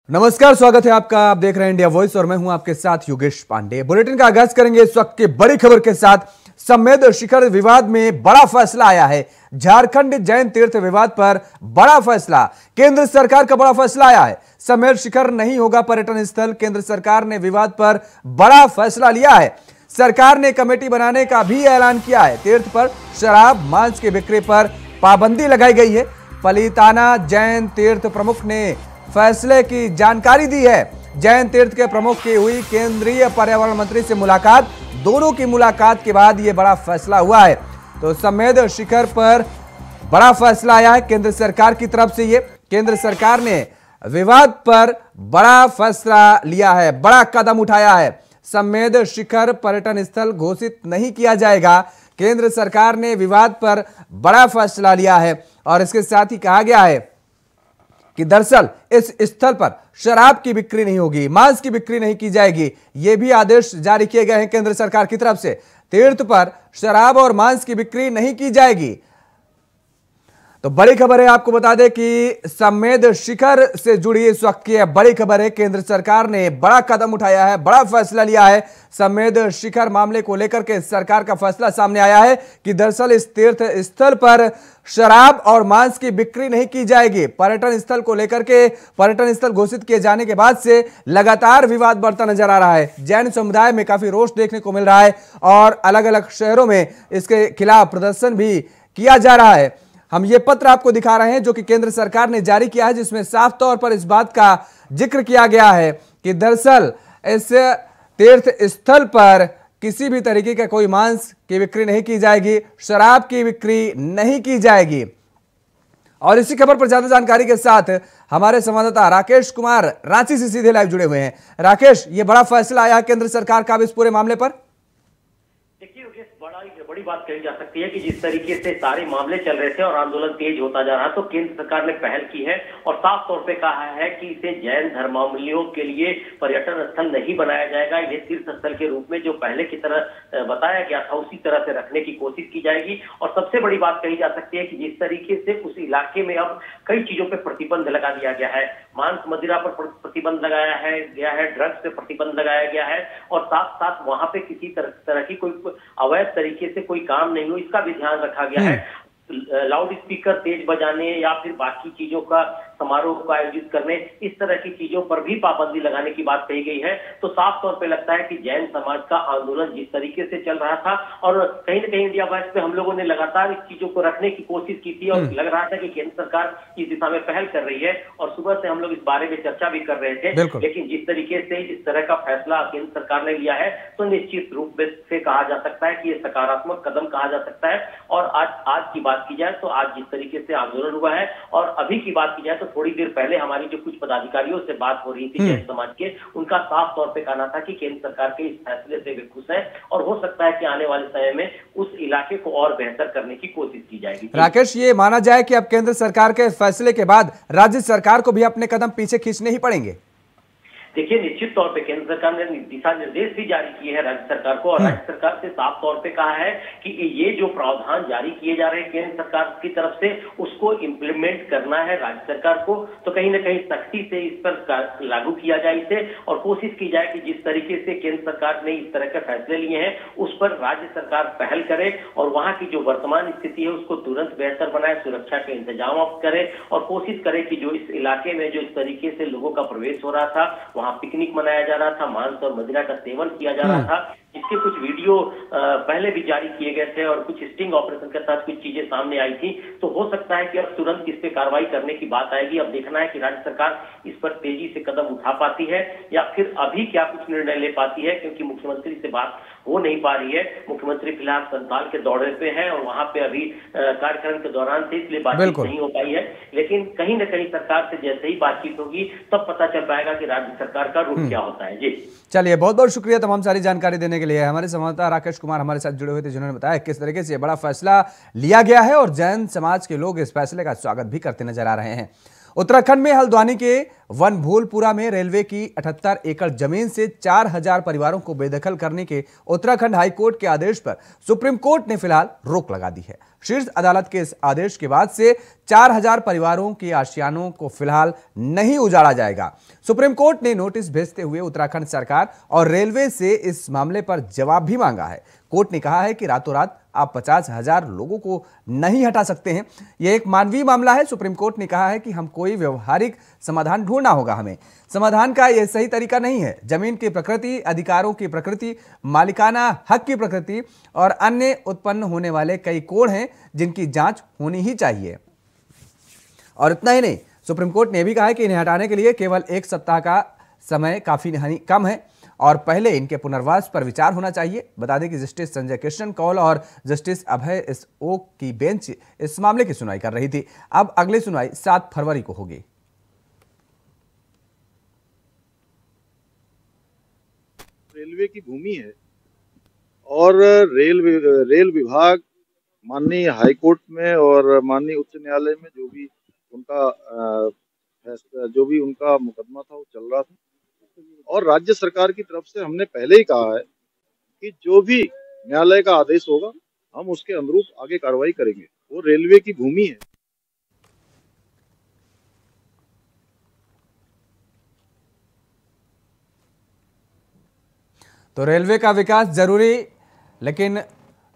नमस्कार, स्वागत है आपका। आप देख रहे हैं इंडिया वॉइस और मैं हूं आपके साथ योगेश पांडे। बुलेटिन का आगाज करेंगे इस वक्त की बड़ी खबर के साथ। समेध शिखर विवाद में बड़ा फैसला आया है। झारखंड जैन तीर्थ विवाद पर बड़ा फैसला, केंद्र सरकार का बड़ा फैसला आया है। समेध शिखर नहीं होगा पर्यटन स्थल, केंद्र सरकार ने विवाद पर बड़ा फैसला लिया है। सरकार ने कमेटी बनाने का भी ऐलान किया है। तीर्थ पर शराब मांस की बिक्री पर पाबंदी लगाई गई है। पलिताना जैन तीर्थ प्रमुख ने फैसले की जानकारी दी है। जैन तीर्थ के प्रमुख की हुई केंद्रीय पर्यावरण मंत्री से मुलाकात, दोनों की मुलाकात के बाद यह बड़ा फैसला हुआ है। तो समेध शिखर पर बड़ा फैसला आया है केंद्र सरकार की तरफ से। ये केंद्र सरकार ने विवाद पर बड़ा फैसला लिया है, बड़ा कदम उठाया है। समेध शिखर पर्यटन स्थल घोषित नहीं किया जाएगा। केंद्र सरकार ने विवाद पर बड़ा फैसला लिया है और इसके साथ ही कहा गया है कि दरअसल इस स्थल पर शराब की बिक्री नहीं होगी, मांस की बिक्री नहीं की जाएगी। ये भी आदेश जारी किए गए हैं केंद्र सरकार की तरफ से। तीर्थ पर शराब और मांस की बिक्री नहीं की जाएगी। तो बड़ी खबर है, आपको बता दें कि समेध शिखर से जुड़ी इस वक्त की बड़ी खबर है। केंद्र सरकार ने बड़ा कदम उठाया है, बड़ा फैसला लिया है। समेध शिखर मामले को लेकर के सरकार का फैसला सामने आया है कि दरअसल इस तीर्थ स्थल पर शराब और मांस की बिक्री नहीं की जाएगी। पर्यटन स्थल को लेकर के पर्यटन स्थल घोषित किए जाने के बाद से लगातार विवाद बढ़ता नजर आ रहा है। जैन समुदाय में काफी रोष देखने को मिल रहा है और अलग अलग शहरों में इसके खिलाफ प्रदर्शन भी किया जा रहा है। हम ये पत्र आपको दिखा रहे हैं जो कि केंद्र सरकार ने जारी किया है, जिसमें साफ तौर पर इस बात का जिक्र किया गया है कि दरअसल इस तीर्थ स्थल पर किसी भी तरीके का कोई मांस की बिक्री नहीं की जाएगी, शराब की बिक्री नहीं की जाएगी। और इसी खबर पर ज्यादा जानकारी के साथ हमारे संवाददाता राकेश कुमार रांची से सीधे लाइव जुड़े हुए हैं। राकेश, ये बड़ा फैसला आया केंद्र सरकार का इस पूरे मामले पर। बड़ी बात कही जा सकती है कि जिस तरीके से सारे मामले चल रहे थे और आंदोलन तेज होता जा रहा तो केंद्र सरकार ने पहल की है और साफ तौर पे कहा है कि इसे जैन धर्मावलंबियों के लिए पर्यटन स्थल नहीं बनाया जाएगा। इन्हें तीर्थ स्थल के रूप में जो पहले की तरह बताया गया था उसी तरह से रखने की कोशिश की जाएगी। और सबसे बड़ी बात कही जा सकती है कि जिस तरीके से उस इलाके में अब कई चीजों पर प्रतिबंध लगा दिया गया है। मांस मदिरा पर प्रतिबंध लगाया गया है, ड्रग्स पे प्रतिबंध लगाया गया है और साथ साथ वहां पे किसी तरह की कोई अवैध तरीके से कोई काम नहीं हो, इसका भी ध्यान रखा गया है। लाउड स्पीकर तेज बजाने या फिर बाकी चीजों का समारोह को आयोजित करने, इस तरह की चीजों पर भी पाबंदी लगाने की बात कही गई है। तो साफ तौर पे लगता है कि जैन समाज का आंदोलन जिस तरीके से चल रहा था और कहीं न कहीं इंडिया वॉइस पे हम लोगों ने लगातार इस चीजों को रखने की कोशिश की थी और लग रहा था कि केंद्र सरकार इस दिशा में पहल कर रही है और सुबह से हम लोग इस बारे में चर्चा भी कर रहे थे। लेकिन जिस तरीके से इस तरह का फैसला केंद्र सरकार ने लिया है तो निश्चित रूप से कहा जा सकता है कि यह सकारात्मक कदम कहा जा सकता है। और आज की बात की जाए तो आज जिस तरीके से आंदोलन हुआ है और अभी की बात की जाए तो थोड़ी देर पहले हमारी जो कुछ पदाधिकारियों से बात हो रही थी जैन समाज के, उनका साफ तौर पे कहना था कि केंद्र सरकार के इस फैसले से वे खुश हैं और हो सकता है कि आने वाले समय में उस इलाके को और बेहतर करने की कोशिश की जाएगी। राकेश, ये माना जाए कि अब केंद्र सरकार के फैसले के बाद राज्य सरकार को भी अपने कदम पीछे खींचने ही पड़ेंगे। देखिए, निश्चित तौर पे केंद्र सरकार ने दिशा निर्देश भी जारी किए हैं राज्य सरकार को और राज्य सरकार से साफ तौर पे कहा है कि ये जो प्रावधान जारी किए जा रहे हैं केंद्र सरकार की तरफ से उसको इम्प्लीमेंट करना है राज्य सरकार को। तो कहीं ना कहीं सख्ती से इस पर लागू किया जाए इसे और कोशिश की जाए कि जिस तरीके से केंद्र सरकार ने इस तरह के फैसले लिए हैं उस पर राज्य सरकार पहल करे और वहां की जो वर्तमान स्थिति है उसको तुरंत बेहतर बनाए, सुरक्षा के इंतजाम करे और कोशिश करे कि जो इस इलाके में जो इस तरीके से लोगों का प्रवेश हो रहा था, वहां पिकनिक मनाया जा रहा था, मांस और मदिरा का सेवन किया जा रहा था, इसके कुछ वीडियो पहले भी जारी किए गए थे और कुछ स्टिंग ऑपरेशन के साथ कुछ चीजें सामने आई थी। तो हो सकता है कि अब तुरंत इस पे कार्रवाई करने की बात आएगी। अब देखना है कि राज्य सरकार इस पर तेजी से कदम उठा पाती है या फिर अभी क्या कुछ निर्णय ले पाती है, क्योंकि मुख्यमंत्री से बात हो नहीं पा रही है। मुख्यमंत्री फिलहाल संताल के दौरे पे हैं और वहां पे अभी कार्यक्रम के दौरान थे, इसलिए बातचीत नहीं हो पाई है। लेकिन कहीं न कहीं सरकार से जैसे ही बातचीत होगी तब पता चल पाएगा कि राज्य सरकार का रुख क्या होता है। जी चलिए, बहुत बहुत शुक्रिया तमाम सारी जानकारी देने के लिए। हमारे संवाददाता राकेश कुमार हमारे साथ जुड़े हुए थे, जिन्होंने बताया किस तरीके से बड़ा फैसला लिया गया है और जैन समाज के लोग इस फैसले का स्वागत भी करते नजर आ रहे हैं। उत्तराखंड में हल्द्वानी के वनभूलपुरा में रेलवे की 78 एकड़ जमीन से 4000 परिवारों को बेदखल करने के उत्तराखंड हाईकोर्ट के आदेश पर सुप्रीम कोर्ट ने फिलहाल रोक लगा दी है। शीर्ष अदालत के इस आदेश के बाद से 4000 परिवारों के आशियानों को फिलहाल नहीं उजाड़ा जाएगा। सुप्रीम कोर्ट ने नोटिस भेजते हुए उत्तराखंड सरकार और रेलवे से इस मामले पर जवाब भी मांगा है। कोर्ट ने कहा है कि रातों रात आप 50,000 लोगों को नहीं हटा सकते हैं। यह एक मानवीय मामला है। सुप्रीम कोर्ट ने कहा है कि हम कोई व्यवहारिक समाधान ढूंढना होगा। हमें समाधान का यह सही तरीका नहीं है। जमीन की प्रकृति, अधिकारों की प्रकृति, मालिकाना हक की प्रकृति और अन्य उत्पन्न होने वाले कई कोण हैं जिनकी जांच होनी ही चाहिए। और इतना ही नहीं, सुप्रीम कोर्ट ने भी कहा है कि इन्हें हटाने के लिए केवल 1 सप्ताह का समय काफी कम है और पहले इनके पुनर्वास पर विचार होना चाहिए। बता दें कि जस्टिस संजय किशन कौल और जस्टिस अभय एस ओक की बेंच इस मामले की सुनवाई कर रही थी। अब अगली सुनवाई 7 फरवरी को होगी। रेलवे की भूमि है और रेल विभाग माननीय हाईकोर्ट में और माननीय उच्च न्यायालय में जो भी उनका मुकदमा था वो चल रहा था और राज्य सरकार की तरफ से हमने पहले ही कहा है कि जो भी न्यायालय का आदेश होगा हम उसके अनुरूप आगे कार्रवाई करेंगे। वो रेलवे की भूमि है। तो रेलवे का विकास जरूरी, लेकिन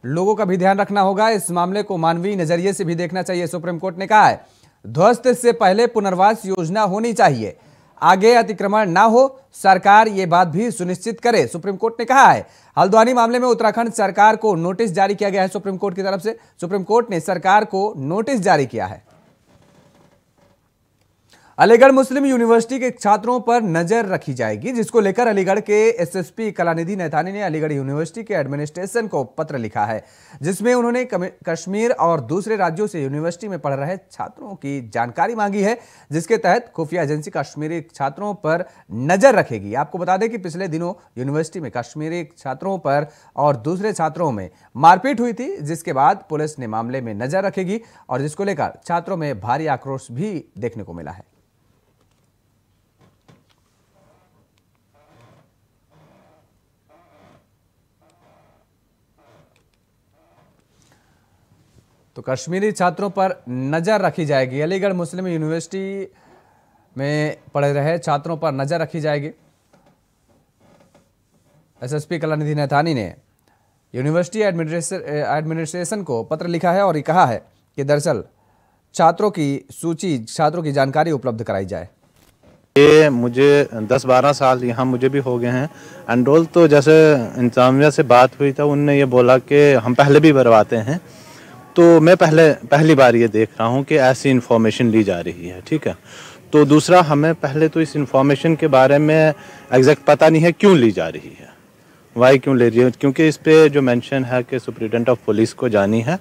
लोगों का भी ध्यान रखना होगा। इस मामले को मानवीय नजरिए से भी देखना चाहिए। सुप्रीम कोर्ट ने कहा है ध्वस्त से पहले पुनर्वास योजना होनी चाहिए, आगे अतिक्रमण ना हो, सरकार ये बात भी सुनिश्चित करे, सुप्रीम कोर्ट ने कहा है। हल्द्वानी मामले में उत्तराखंड सरकार को नोटिस जारी किया गया है। सुप्रीम कोर्ट की तरफ से सुप्रीम कोर्ट ने सरकार को नोटिस जारी किया है। अलीगढ़ मुस्लिम यूनिवर्सिटी के छात्रों पर नजर रखी जाएगी, जिसको लेकर अलीगढ़ के एसएसपी कलानिधि नैथानी ने अलीगढ़ यूनिवर्सिटी के एडमिनिस्ट्रेशन को पत्र लिखा है, जिसमें उन्होंने कश्मीर और दूसरे राज्यों से यूनिवर्सिटी में पढ़ रहे छात्रों की जानकारी मांगी है, जिसके तहत खुफिया एजेंसी कश्मीरी छात्रों पर नजर रखेगी। आपको बता दें कि पिछले दिनों यूनिवर्सिटी में कश्मीरी छात्रों पर और दूसरे छात्रों में मारपीट हुई थी, जिसके बाद पुलिस ने मामले में नजर रखेगी और जिसको लेकर छात्रों में भारी आक्रोश भी देखने को मिला है। तो कश्मीरी छात्रों पर नजर रखी जाएगी। अलीगढ़ मुस्लिम यूनिवर्सिटी में पढ़ रहे छात्रों पर नजर रखी जाएगी। एसएसपी कलानिधि नैथानी ने यूनिवर्सिटी एडमिनिस्ट्रेशन को पत्र लिखा है और ये कहा है कि दरअसल छात्रों की सूची, छात्रों की जानकारी उपलब्ध कराई जाए। ये मुझे 10-12 साल यहाँ मुझे भी हो गए हैं एनरोल। तो जैसे इंतजामिया से बात हुई था, उनने ये बोला कि हम पहले भी भरवाते हैं। तो मैं पहली बार ये देख रहा हूँ कि ऐसी इन्फॉर्मेशन ली जा रही है। ठीक है, तो दूसरा हमें पहले तो इस इन्फॉर्मेशन के बारे में एग्जैक्ट पता नहीं है क्यों ली जा रही है, वाई क्यों ले रही है, क्योंकि इस पे जो मेंशन है कि सुप्रिटेंडेंट ऑफ पुलिस को जानी है।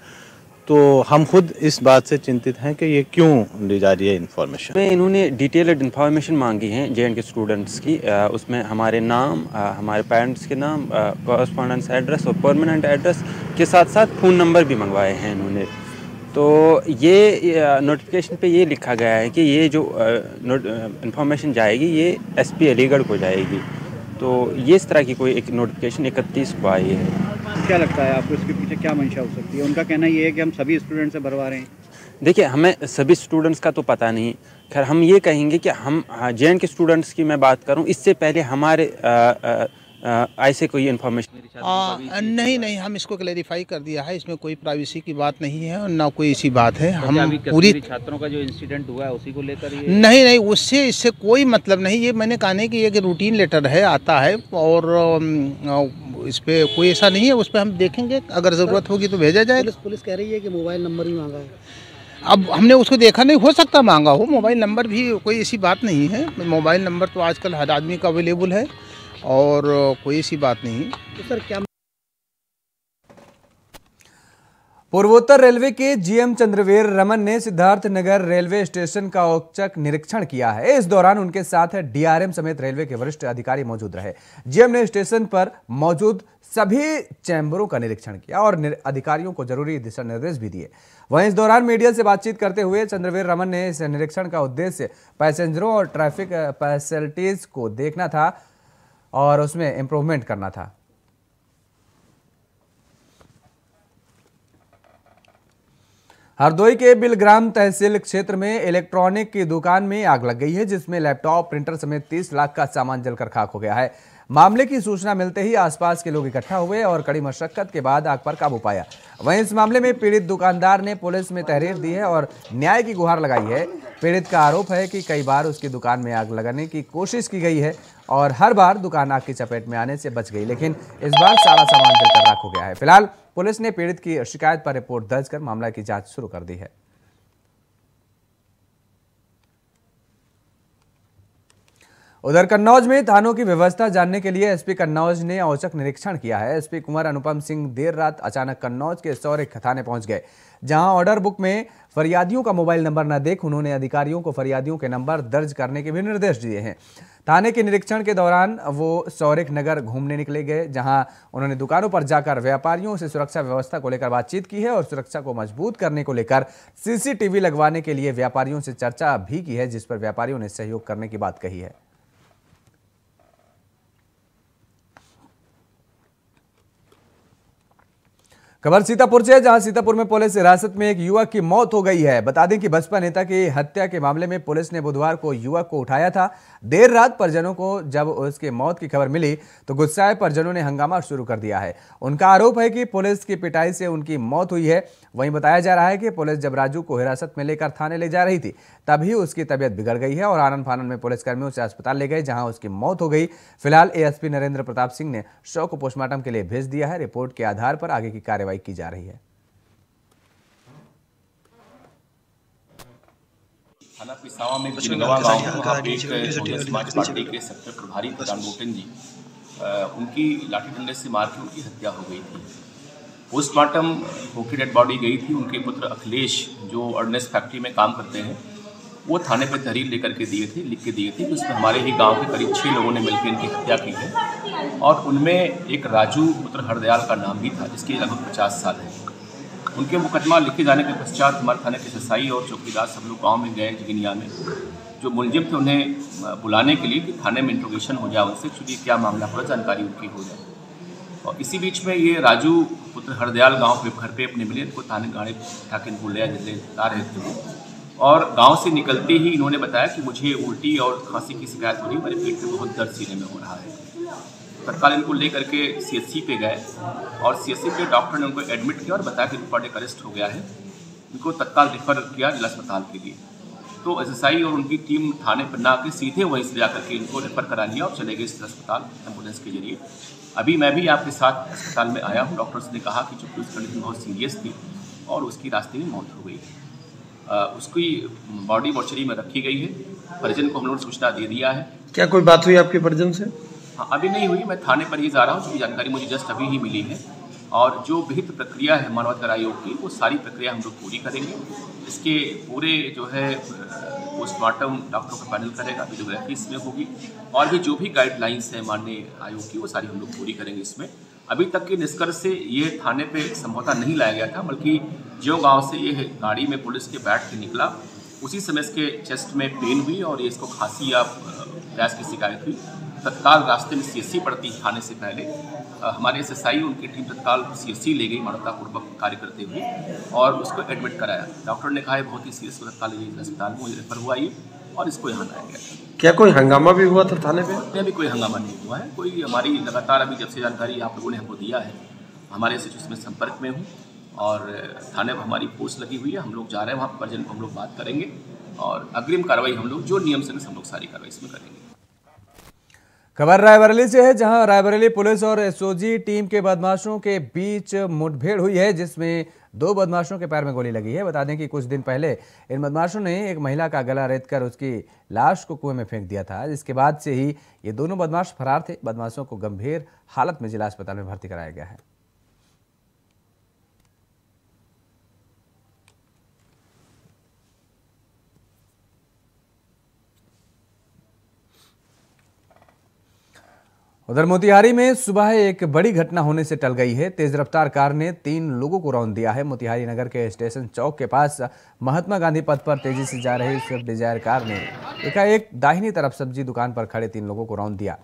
तो हम खुद इस बात से चिंतित हैं कि ये क्यों ली जा रही है इन्फॉर्मेशन। इन्होंने डिटेल्ड इन्फॉर्मेशन मांगी है JNK स्टूडेंट्स की। उसमें हमारे नाम, हमारे पेरेंट्स के नाम, कॉरेस्पॉन्डेंस एड्रेस और परमानेंट एड्रेस के साथ साथ फ़ोन नंबर भी मंगवाए हैं इन्होंने। तो ये नोटिफिकेशन पे ये लिखा गया है कि ये जो इन्फॉर्मेशन जाएगी ये SP अलीगढ़ को जाएगी। तो ये इस तरह की कोई एक नोटिफिकेशन 31 को आई है। क्या लगता है आपको इसके पीछे क्या मंशा हो सकती है? उनका कहना ये है कि हम सभी स्टूडेंट से भरवा रहे हैं। देखिए, हमें सभी स्टूडेंट्स का तो पता नहीं। खैर, हम ये कहेंगे कि हम JNK स्टूडेंट्स की मैं बात करूं, इससे पहले हमारे ऐसे कोई इन्फॉर्मेशन नहीं, हम इसको क्लैरिफाई कर दिया है। इसमें कोई प्राइवेसी की बात नहीं है और ना कोई ऐसी बात है। हम पूरी छात्रों का जो इंसिडेंट हुआ है उसी को लेकर ये नहीं, उससे इससे कोई मतलब नहीं। ये मैंने कहा नहीं कि ये रूटीन लेटर है, आता है और इस पे कोई ऐसा नहीं है। उस पर हम देखेंगे, अगर ज़रूरत होगी तो भेजा जाएगा। पुलिस कह रही है कि मोबाइल नंबर भी मांगा है। अब हमने उसको देखा नहीं, हो सकता मांगा हो मोबाइल नंबर भी, कोई ऐसी बात नहीं है। मोबाइल नंबर तो आजकल हर आदमी का अवेलेबल है और कोई ऐसी बात नहीं। तो सर क्या पूर्वोत्तर रेलवे के जीएम चंद्रवीर रमन ने सिद्धार्थनगर रेलवे स्टेशन का औचक निरीक्षण किया है। इस दौरान उनके साथ डीआरएम समेत रेलवे के वरिष्ठ अधिकारी मौजूद रहे। जीएम ने स्टेशन पर मौजूद सभी चैम्बरों का निरीक्षण किया और अधिकारियों को जरूरी दिशा निर्देश भी दिए। वहीं इस दौरान मीडिया से बातचीत करते हुए चंद्रवीर रमन ने इस निरीक्षण का उद्देश्य पैसेंजरों और ट्रैफिक फैसिलिटीज को देखना था और उसमें इंप्रूवमेंट करना था। हरदोई के बिलग्राम तहसील क्षेत्र में इलेक्ट्रॉनिक की दुकान में आग लग गई है, जिसमें लैपटॉप, प्रिंटर समेत 30 लाख का सामान जलकर खाक हो गया है। मामले की सूचना मिलते ही आसपास के लोग इकट्ठा हुए और कड़ी मशक्कत के बाद आग पर काबू पाया। वहीं इस मामले में पीड़ित दुकानदार ने पुलिस में तहरीर दी है और न्याय की गुहार लगाई है। पीड़ित का आरोप है कि कई बार उसकी दुकान में आग लगाने की कोशिश की गई है और हर बार दुकान आग की चपेट में आने से बच गई, लेकिन इस बार सारा सामान जलकर राख हो गया है। फिलहाल पुलिस ने पीड़ित की शिकायत पर रिपोर्ट दर्ज कर मामला की जांच शुरू कर दी है। उधर कन्नौज में थानों की व्यवस्था जानने के लिए एसपी कन्नौज ने औचक निरीक्षण किया है। एसपी कुंवर अनुपम सिंह देर रात अचानक कन्नौज के सौरिक थाने पहुंच गए, जहां ऑर्डर बुक में फरियादियों का मोबाइल नंबर न देख उन्होंने अधिकारियों को फरियादियों के नंबर दर्ज करने के भी निर्देश दिए हैं। थाने के निरीक्षण के दौरान वो सौरिक नगर घूमने निकले गए, जहां उन्होंने दुकानों पर जाकर व्यापारियों से सुरक्षा व्यवस्था को लेकर बातचीत की है और सुरक्षा को मजबूत करने को लेकर सीसीटीवी लगवाने के लिए व्यापारियों से चर्चा भी की है, जिस पर व्यापारियों ने सहयोग करने की बात कही है। खबर सीतापुर से, जहां सीतापुर में पुलिस हिरासत में एक युवक की मौत हो गई है। बता दें कि बसपा नेता की हत्या के मामले में पुलिस ने बुधवार को युवक को उठाया था। देर रात परिजनों को जब उसके मौत की खबर मिली तो गुस्साए परिजनों ने हंगामा शुरू कर दिया है। उनका आरोप है कि पुलिस की पिटाई से उनकी मौत हुई है। वहीं बताया जा रहा है कि पुलिस जब राजू को हिरासत में लेकर थाने ले जा रही थी तभी उसकी तबीयत बिगड़ गई है और आनन फानन में पुलिसकर्मियों से अस्पताल ले गए, जहां उसकी मौत हो गई। फिलहाल एएसपी नरेंद्र प्रताप सिंह ने शव को पोस्टमार्टम के लिए भेज दिया है। रिपोर्ट के आधार पर आगे की कार्रवाई की जा रही है। थाना पिसावा में बिलगवा गांव में वहाँ पे एक बहुजन समाज पार्टी के सेक्टर प्रभारी प्रधान गोटेन जी उनकी लाठी डंडे से मार के उनकी हत्या हो गई थी। पोस्टमार्टम होकर डेड बॉडी गई थी। उनके पुत्र अखिलेश जो अर्नेस फैक्ट्री में काम करते हैं वो थाने पे तहरीर लिख के दिए थे कि उसमें हमारे ही गांव के करीब 6 लोगों ने मिलकर इनकी हत्या की है और उनमें एक राजू पुत्र हरदयाल का नाम भी था, जिसकी लगभग 50 साल है। उनके मुकदमा लिखे जाने के पश्चात हमारे थाने के एसआई और चौकीदार सब लोग गाँव में गए जगिनिया में, जो मुलजिम थे उन्हें बुलाने के लिए कि थाने में इंट्रोगेशन हो जाए उनसे, एक्चुअली क्या मामला पूरा जानकारी उनकी हो जाए। और इसी बीच में ये राजू पुत्र हरदयाल गांव पे घर पे अपने मिले, इनको थाने गाड़ी उठा के इनको ले ला रहे थे और गांव से निकलते ही इन्होंने बताया कि मुझे उल्टी और खांसी की शिकायत हो रही है, मेरे पेट में बहुत दर्द सीने में हो रहा है। तत्काल इनको ले करके सीएचसी पे गए और सीएचसी पे डॉक्टर ने उनको एडमिट किया और बताया कि कार्डियक अरेस्ट हो गया है। इनको तत्काल रेफर किया जिला अस्पताल के लिए। तो एसएसआई और उनकी टीम थाने पर ना आके सीधे वहीं से जाकर के इनको रेफर करा लिया और चले गए इस अस्पताल एम्बुलेंस के जरिए। अभी मैं भी आपके साथ अस्पताल में आया हूँ। डॉक्टर्स ने कहा कि चूँकि उसकी कंडीशन बहुत सीरियस थी और उसकी रास्ते में मौत हो गई है। उसकी बॉडी मॉर्चरी में रखी गई है। परिजन को हम लोगों ने सूचना दे दिया है। क्या कोई बात हुई आपके परिजन से? हाँ, अभी नहीं हुई। मैं थाने पर ही जा रहा हूँ, क्योंकि जानकारी मुझे जस्ट अभी ही मिली है और जो विहित प्रक्रिया है मानवाधिकार आयोग की वो सारी प्रक्रिया हम लोग पूरी करेंगे। इसके पूरे जो है पोस्टमार्टम डॉक्टरों का पैनल करेगा, वीडियोग्राफी इसमें होगी और भी जो भी गाइडलाइंस है माननीय आयोग की वो सारी हम लोग पूरी करेंगे। इसमें अभी तक के निष्कर्ष से ये थाने पे समझौता नहीं लाया गया था, बल्कि जो गांव से ये गाड़ी में पुलिस के बैठ के निकला उसी समय इसके चेस्ट में पेन हुई और ये इसको खांसी या गैस की शिकायत हुई। तत्काल रास्ते में सीएससी पड़ती खाने से पहले हमारे एसएसआई उनकी टीम तत्काल सीएससी ले गई मानवतापूर्वक कार्य करते हुए और उसको एडमिट कराया। डॉक्टर ने कहा है बहुत ही सीरियस, तत्काल अस्पताल में रेफर हुआ ये और इसको यहाँ लाया गया। क्या कोई हंगामा भी हुआ था थाने पे? अभी कोई हंगामा नहीं हुआ है। कोई हमारी लगातार अभी जब से जानकारी आप लोगों ने हमको दिया है, हमारे से उसमें संपर्क में हूँ और थाने पर हमारी फोर्स लगी हुई है। हम लोग जा रहे हैं वहाँ पर, परिजन को हम लोग बात करेंगे और अग्रिम कार्रवाई हम लोग जो नियम से हम लोग सारी कार्रवाई इसमें करेंगे। खबर रायबरेली से है, जहां रायबरेली पुलिस और एसओजी टीम के बदमाशों के बीच मुठभेड़ हुई है, जिसमें 2 बदमाशों के पैर में गोली लगी है। बता दें कि कुछ दिन पहले इन बदमाशों ने एक महिला का गला रेतकर उसकी लाश को कुएं में फेंक दिया था, जिसके बाद से ही ये दोनों बदमाश फरार थे। बदमाशों को गंभीर हालत में जिला अस्पताल में भर्ती कराया गया है। उधर मोतिहारी में सुबह एक बड़ी घटना होने से टल गई है। तेज रफ्तार कार ने 3 लोगों को रौंद दिया है। मोतिहारी नगर के स्टेशन चौक के पास महात्मा गांधी पथ पर तेजी से जा रही स्विफ्ट डिजायर कार ने एकाएक दाहिनी तरफ सब्जी दुकान पर खड़े 3 लोगों को रौंद दिया।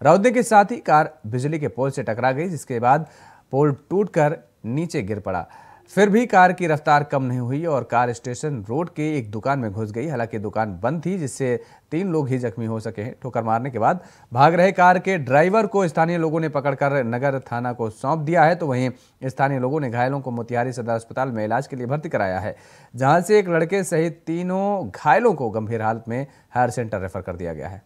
रौंदने के साथ ही कार बिजली के पोल से टकरा गई, जिसके बाद पोल टूटकर नीचे गिर पड़ा। फिर भी कार की रफ्तार कम नहीं हुई और कार स्टेशन रोड के एक दुकान में घुस गई। हालांकि दुकान बंद थी, जिससे 3 लोग ही जख्मी हो सके हैं। ठोकर मारने के बाद भाग रहे कार के ड्राइवर को स्थानीय लोगों ने पकड़कर नगर थाना को सौंप दिया है। तो वहीं स्थानीय लोगों ने घायलों को मोतिहारी सदर अस्पताल में इलाज के लिए भर्ती कराया है, जहां से एक लड़के सहित 3 घायलों को गंभीर हालत में हायर सेंटर रेफर कर दिया गया है।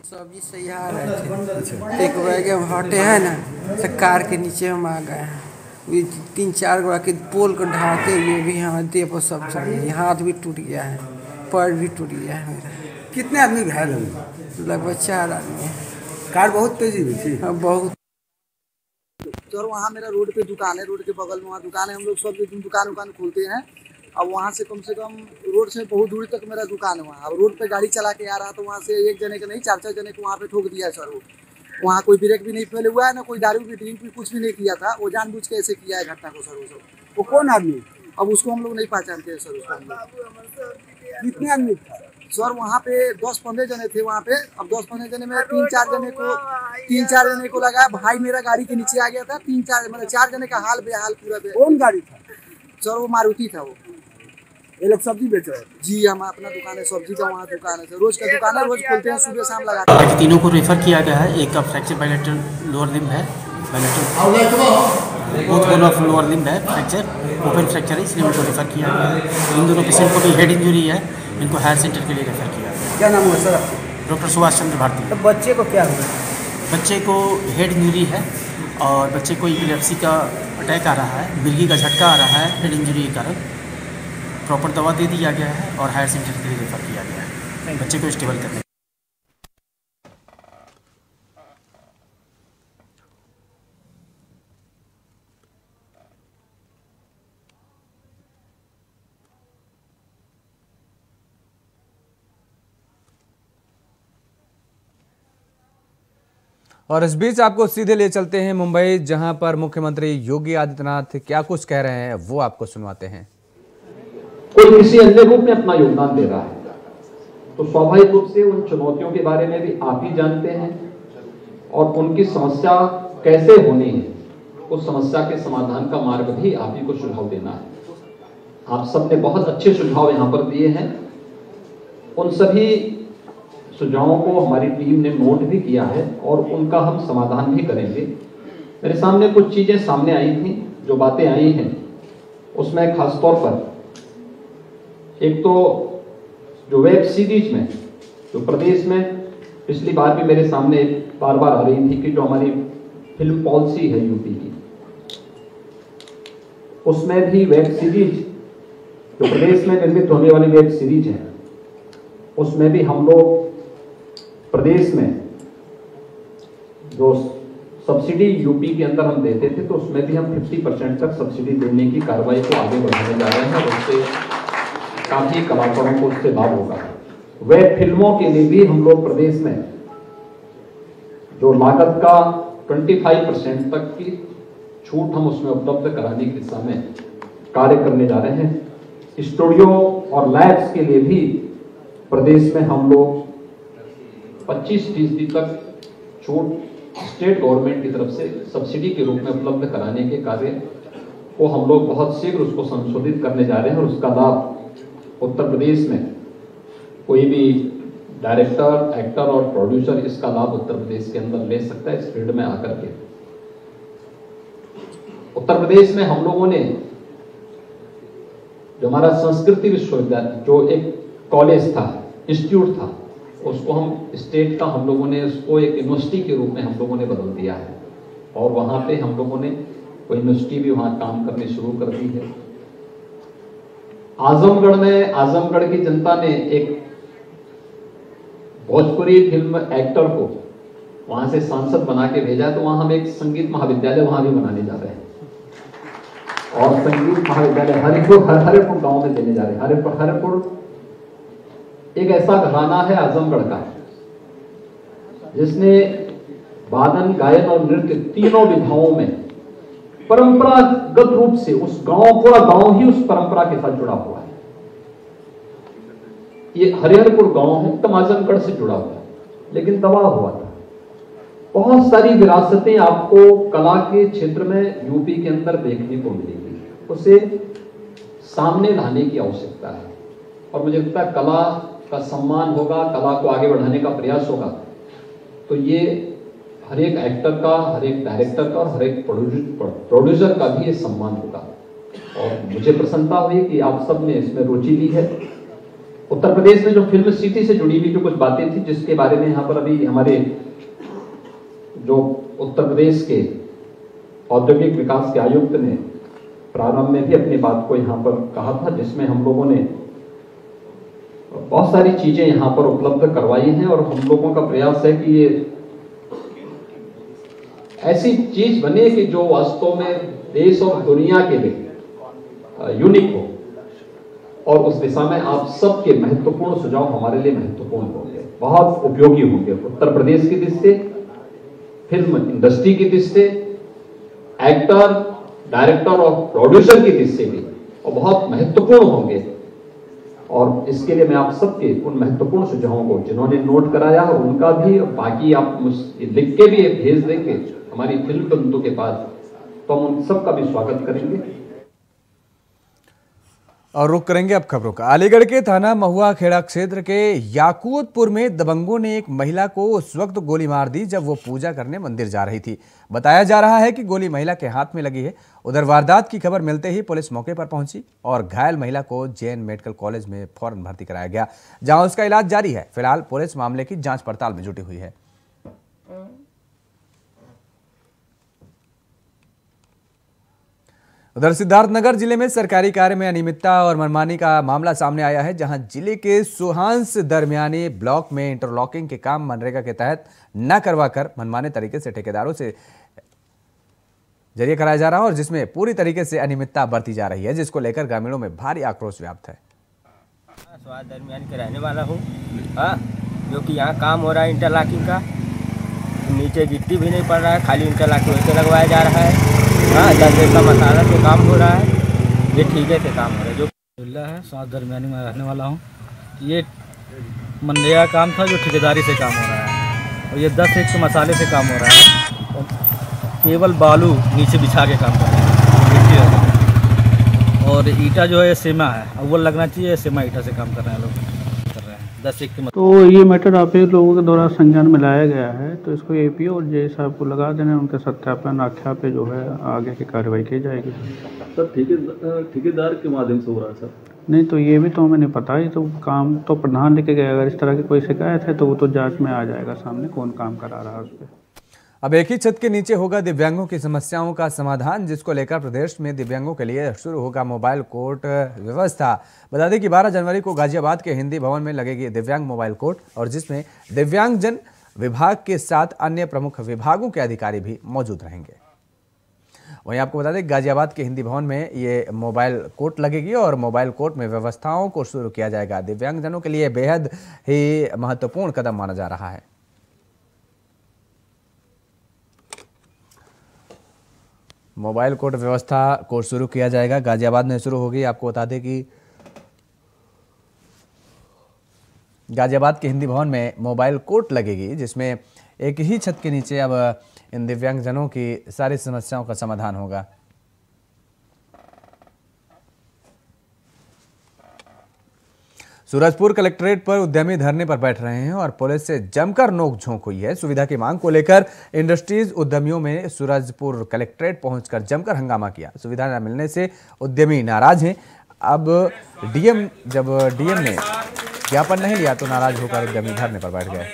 सब्जी सही आ रहे थे, एक बैग हटे है ना, तो कार के नीचे हम आ गए हैं। 3-4 गोड़ा के पोल को ढाते हुए भी हाँ देह पर सब चढ़ गई, हाथ भी टूट गया है, पैर भी टूट गया है मेरा। कितने आदमी घायल हुए? लगभग 4 आदमी। कार बहुत तेजी में थी? हाँ बहुत। तो वहाँ मेरा रोड पे दुकान है, रोड के बगल में वहाँ दुकान है। हम लोग सब दुकान खोलते हैं। अब वहाँ से कम रोड से बहुत दूरी तक मेरा दुकान है वहाँ। अब रोड पे गाड़ी चला के आ रहा तो वहाँ से एक जने के नहीं 4 जने को वहाँ पे ठोक दिया है सर। वहाँ कोई ब्रेक भी नहीं फैले हुआ है ना, कोई दारू की ड्रिंक भी कुछ भी नहीं किया था। वो जानबूझ के ऐसे किया है घटना को सर। वो कौन आदमी? अब उसको हम लोग नहीं पहचानते हैं सर। उसको कितने आदमी था सर? वहाँ पे 10-15 जने थे वहाँ पे। अब 10-15 जने में 3-4 जने को लगा। भाई मेरा गाड़ी के नीचे आ गया था। 4 जने का हाल बेहाल पूरा। कौन गाड़ी था सर? वो मारुति था। वो ये लोग सब्जी बेच रहे हैं? जी, हम अपना दुकान है सब्जी का, वहाँ दुकान है, रोज का दुकान है, रोज खोलते हैं, सुबह शाम लगाते हैं। 3 को रेफर किया गया है। एक का फ्रैक्चर बायलैटरल लोअर लिम्ब है, both bone of lower limb है फ्रैक्चर, ओपन फ्रैक्चर है, इसलिए उनको रेफर किया गया है। इन दोनों पेशेंट को भी हेड इंजरी है, इनको हायर सेंटर के लिए रेफर किया गया। क्या नाम हुआ सर? डॉक्टर सुभाष चंद्र भारती। तो बच्चे को क्या हुआ? बच्चे को हेड इंजरी है और बच्चे को इपिलेप्सी का अटैक आ रहा है, मिर्गी का झटका आ रहा है हेड इंजरी के कारण। प्रॉपर दवा दे दिया गया है और हायर सेंटर के लिए रेफर किया गया है बच्चे को स्टेबल करने। और इस बीच आपको सीधे ले चलते हैं मुंबई, जहां पर मुख्यमंत्री योगी आदित्यनाथ क्या कुछ कह रहे हैं वो आपको सुनवाते हैं। कोई किसी अन्य रूप में अपना योगदान दे रहा है तो स्वाभाविक रूप से उन चुनौतियों के बारे में भी आप ही जानते हैं और उनकी समस्या कैसे होनी है, उस समस्या के समाधान का मार्ग भी आप ही को सुझाव देना है। आप सबने बहुत अच्छे सुझाव यहाँ पर दिए हैं। उन सभी सुझावों को हमारी टीम ने नोट भी किया है और उनका हम समाधान भी करेंगे। मेरे सामने कुछ चीजें सामने आई थी, जो बातें आई हैं उसमें खासतौर पर एक तो जो वेब सीरीज में जो प्रदेश में पिछली बार भी मेरे सामने बार बार आ रही थी कि जो हमारी फिल्म पॉलिसी है यूपी की, उसमें भी वेब सीरीज जो प्रदेश में निर्मित होने वाली वेब सीरीज है उसमें भी हम लोग प्रदेश में जो सब्सिडी यूपी के अंदर हम देते थे तो उसमें भी हम 50% तक सब्सिडी देने की कार्रवाई को आगे बढ़ाने जा रहे हैं और उससे काफी कलाकारों को उससे लाभ होगा। वेब फिल्मों के लिए भी हम लोग प्रदेश में जो लागत का 25% तक की छूट हम उसमें उपलब्ध कराने की दिशा में कार्य करने जा रहे हैं। स्टूडियो और लैब्स के लिए भी प्रदेश में हम लोग 25% तक छूट स्टेट गवर्नमेंट की तरफ से सब्सिडी के रूप में उपलब्ध कराने के कार्य को हम लोग बहुत शीघ्र उसको संशोधित करने जा रहे हैं और उसका लाभ उत्तर प्रदेश में कोई भी डायरेक्टर, एक्टर और प्रोड्यूसर इसका लाभ उत्तर प्रदेश के अंदर ले सकता है इस फील्ड में आकर के। उत्तर प्रदेश में हम लोगों ने जो हमारा संस्कृति विश्वविद्यालय जो एक कॉलेज था, इंस्टीट्यूट था, उसको हम स्टेट का हम लोगों ने उसको एक यूनिवर्सिटी के रूप में हम लोगों ने बदल दिया है और वहां पे हम लोगों ने कोई यूनिवर्सिटी भी वहां काम करनी शुरू कर दी है। आजमगढ़ में आजमगढ़ की जनता ने एक भोजपुरी फिल्म एक्टर को वहां से सांसद बना के भेजा है तो वहां हम एक संगीत महाविद्यालय वहां भी बनाने जा रहे हैं और संगीत महाविद्यालय हरिपुर गांव में देने जा रहे हैं। हरिपुर एक ऐसा घराना है आजमगढ़ का जिसने वादन, गायन और नृत्य तीनों विधाओं में परंपरागत रूप से उस गांव, पूरा गांव ही उस परंपरा के साथ जुड़ा हुआ है। ये हरिहरपुर गांव है, एकदम आजमगढ़ से जुड़ा हुआ है, लेकिन तबाह हुआ था। बहुत सारी विरासतें आपको कला के क्षेत्र में यूपी के अंदर देखने को मिलेगी, उसे सामने लाने की आवश्यकता है। और मुझे लगता है कला का सम्मान होगा, कला को आगे बढ़ाने का प्रयास होगा, तो ये हर एक एक्टर का, हर एक डायरेक्टर का और हर एक प्रोड्यूसर का भी ये सम्मान होगा। और मुझे प्रसन्नता हुई कि आप सब ने इसमें रुचि ली है। उत्तर प्रदेश में जो फिल्म सिटी से जुड़ी हुई जो कुछ बातें थी, जिसके बारे में यहाँ पर अभी हमारे जो उत्तर प्रदेश के औद्योगिक विकास के आयुक्त ने प्रारंभ में भी अपनी बात को यहाँ पर कहा था, जिसमें हम लोगों ने बहुत सारी चीजें यहाँ पर उपलब्ध करवाई हैं। और हम लोगों का प्रयास है कि ये ऐसी चीज बने कि जो वास्तव में देश और दुनिया के लिए यूनिक हो। और उस दिशा में आप सबके महत्वपूर्ण सुझाव हमारे लिए महत्वपूर्ण होंगे, बहुत उपयोगी होंगे। उत्तर प्रदेश की दृष्टि से, फिल्म इंडस्ट्री की दृष्टि से, एक्टर, डायरेक्टर और प्रोड्यूसर की दृष्टि से भी, और बहुत महत्वपूर्ण होंगे। और इसके लिए मैं आप सबके उन महत्वपूर्ण सुझावों को जिन्होंने नोट कराया है उनका भी, बाकी आप मुझे लिख के भी भेज देंगे हमारी फिल्म बंधु के पास, तो हम उन सबका भी स्वागत करेंगे। और रुक करेंगे अब खबरों का। अलीगढ़ के थाना महुआ खेड़ा क्षेत्र के याकूतपुर में दबंगों ने एक महिला को उस वक्त गोली मार दी जब वो पूजा करने मंदिर जा रही थी। बताया जा रहा है कि गोली महिला के हाथ में लगी है। उधर वारदात की खबर मिलते ही पुलिस मौके पर पहुंची और घायल महिला को जैन मेडिकल कॉलेज में फौरन भर्ती कराया गया, जहां उसका इलाज जारी है। फिलहाल पुलिस मामले की जांच पड़ताल में जुटी हुई है। उधर सिद्धार्थनगर जिले में सरकारी कार्य में अनियमितता और मनमानी का मामला सामने आया है, जहां जिले के सुहांस दरमियानी ब्लॉक में इंटरलॉकिंग के काम मनरेगा के तहत न करवाकर मनमाने तरीके से ठेकेदारों से जरिए कराया जा रहा है और जिसमें पूरी तरीके से अनियमितता बरती जा रही है, जिसको लेकर ग्रामीणों में भारी आक्रोश व्याप्त है। सुहांस दरमियानी के रहने वाला हूँ, जो कि यहाँ काम हो रहा है इंटरलॉकिंग का। नीचे गिट्टी भी नहीं पड़ रहा है, खाली इंटरलॉकिंग वैसे लगवाया जा रहा है। 10 दिन का मसाला से काम हो रहा है, ये ठीके से काम हो रहा है। जो है सुहांस दरमियानी में रहने वाला हूँ। ये मनरेगा काम था जो ठेकेदारी से काम हो रहा है, और ये 10 एक मसाले से काम हो रहा है, और केवल बालू नीचे बिछा के काम कर रहे हैं। और ईटा जो है सेमा है, अव्वल लगना चाहिए, सेमा ईटा से काम कर रहे हैं लोग, कर रहे हैं 10 एक। तो ये मैटर आप लोगों के द्वारा संज्ञान में लाया गया है, तो इसको एपीओ और जे साहब को लगा देना, उनके सत्यापन आख्या पे जो है आगे की कार्रवाई की जाएगी। सर ठेकेदार के माध्यम से हो रहा है सर? नहीं, तो ये भी तो हमें नहीं पता। ये तो काम तो प्रधान लेके गया, अगर इस तरह की कोई शिकायत है तो वो तो जांच में आ जाएगा सामने कौन काम करा रहा है उस पर। अब एक ही छत के नीचे होगा दिव्यांगों की समस्याओं का समाधान, जिसको लेकर प्रदेश में दिव्यांगों के लिए शुरू होगा मोबाइल कोर्ट व्यवस्था। बता दें कि 12 जनवरी को गाजियाबाद के हिंदी भवन में लगेगी दिव्यांग मोबाइल कोर्ट, और जिसमें दिव्यांगजन विभाग के साथ अन्य प्रमुख विभागों के अधिकारी भी मौजूद रहेंगे। वहीं आपको बता दें गाजियाबाद के हिंदी भवन में ये मोबाइल कोर्ट लगेगी और मोबाइल कोर्ट में व्यवस्थाओं को शुरू किया जाएगा। दिव्यांगजनों के लिए बेहद ही महत्वपूर्ण कदम माना जा रहा है। मोबाइल कोर्ट व्यवस्था को शुरू किया जाएगा, गाजियाबाद में शुरू होगी। आपको बता दें कि गाजियाबाद के हिंदी भवन में मोबाइल कोर्ट लगेगी, जिसमें एक ही छत के नीचे अब इन दिव्यांगजनों की सारी समस्याओं का समाधान होगा। सूरजपुर कलेक्ट्रेट पर उद्यमी धरने पर बैठ रहे हैं और पुलिस से जमकर नोकझोंक हुई है। सुविधा की मांग को लेकर इंडस्ट्रीज उद्यमियों में सूरजपुर कलेक्ट्रेट पहुंचकर जमकर हंगामा किया। सुविधा न मिलने से उद्यमी नाराज हैं। अब जब डीएम ने ज्ञापन नहीं लिया तो नाराज होकर उद्यमी धरने पर बैठ गए।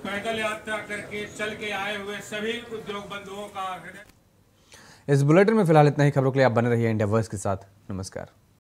पैदल यात्रा करके चल के आए हुए सभी उद्योग बंधुओं का इस बुलेटिन में फिलहाल इतना ही। खबरों के लिए आप बने रहिए इंडिया वॉइस के साथ। नमस्कार।